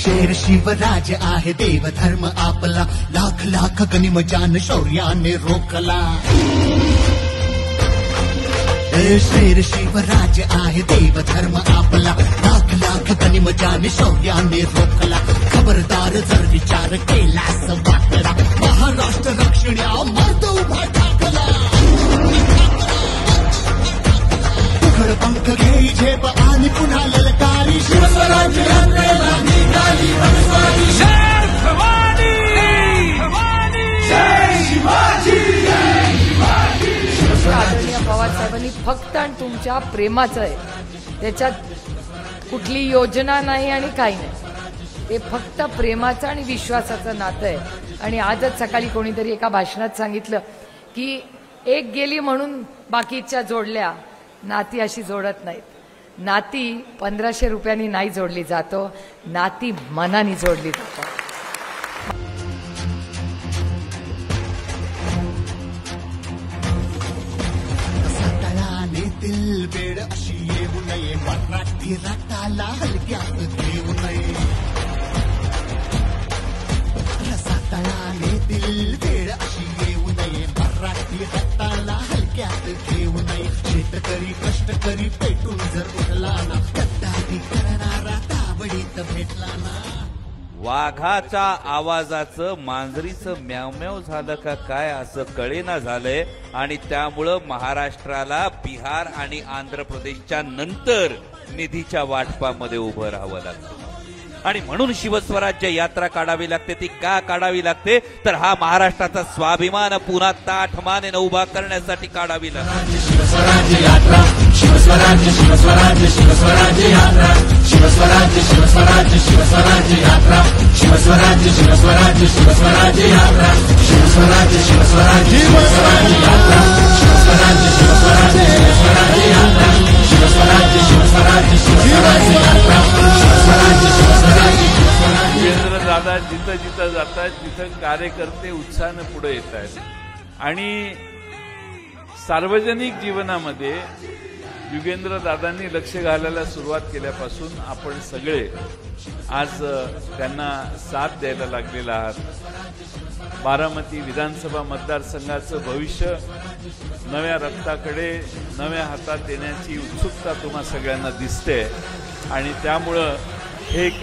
शेर शिवराज आहे देव धर्म आपला, लाख लाख गनिमजान शौर्याने रोखला. शेर शिवराज आहे देव धर्म आपला, लाख लाख गनिमजान शौर्याने रोखला. खबरदार जर विचार केलास वाकडा, महाराष्ट्र रक्षण्या मर्द उभा ठाकला. उघड पंख घेई झेप आणि पुन्हा ललकारी, शिवस्वराज्य यात्रेला निघाली भगस्वारी. जय भवानी, भवानी, जय शिवाजी, जय शिवाजी. आदरणीय पवार साहेबांनी फक्त आणि तुमच्या प्रेमाचं आहे, त्याच्यात कुठली योजना नाही आणि काही नाही. ते फक्त प्रेमाचं आणि विश्वासाचं नातं आहे. आणि आजच सकाळी कोणीतरी एका भाषणात सांगितलं की एक गेली म्हणून बाकीच्या जोडल्या, नाती अशी जोडत नाहीत. नाती 1500 रुपयांनी नाही जोडली जातो, नाती मनाने जोडली जातात. दिल बेड अशी येऊ नये, मराठी रक्ताला हलक्यात घेऊ नये. रसातळाने दिल बेड अशी येऊ नये, मराठी रक्ताला हलक्यात घेऊ नये. शेतकरी कष्टकरी पेटून जर उठला ना, गद्दारी करणारा ताबडीत भेटला ना. वाघाच्या आवाजाचं मांजरीचं म्यावम्याव झालं का काय असं कळेना झालंय. आणि त्यामुळं महाराष्ट्राला बिहार आणि आंध्र प्रदेशच्या नंतर निधीच्या वाटपामध्ये उभं राहावं लागतं. आणि म्हणून शिवस्वराज्य यात्रा काढावी लागते. ती का काढावी लागते तर हा महाराष्ट्राचा स्वाभिमान पुन्हा ताठमानेनं उभा करण्यासाठी काढावी लागते. शिवस्वराज्य यात्रा, शिवस्वराज्य, शिवस्वराज्य, शिवस्वराज्य यात्रा, शिवस्वराज्य, शिवस्वराज्य, शिवस्वराज्य यात्रा, शिवस्वराज्य, शिवस्वराज्य, शिवस्वराज्य यात्रा, शिवस्वराज्य, शिवस्वराज्य, शिवस्वराज्य यात्रा, शिवस्वराज्य, शिवस्वराज्य, शिवस्वराज्य यात्रा, शिवस्वराज्य, शिवस्वराज्य, शिवस्वराज्य यात्रा, शिवस्वराज्य, शिवस्वराज्य, शिवस्वराज्य. युगेंद्र दादा जिथं जिथं जातात तिथं कार्यकर्ते उत्साहानं पुढे येत आहेत. आणि सार्वजनिक जीवनामध्ये युगेंद्र दादांनी लक्ष घालायला सुरुवात केल्यापासून आपण सगळे आज त्यांना साथ द्यायला लागलेला आहात. बारामती विधानसभा मतदारसंघाचं भविष्य नव्या रक्ताकडे, नव्या हातात देण्याची उत्सुकता तुम्हा सगळ्यांना दिसते. आणि त्यामुळं हे काम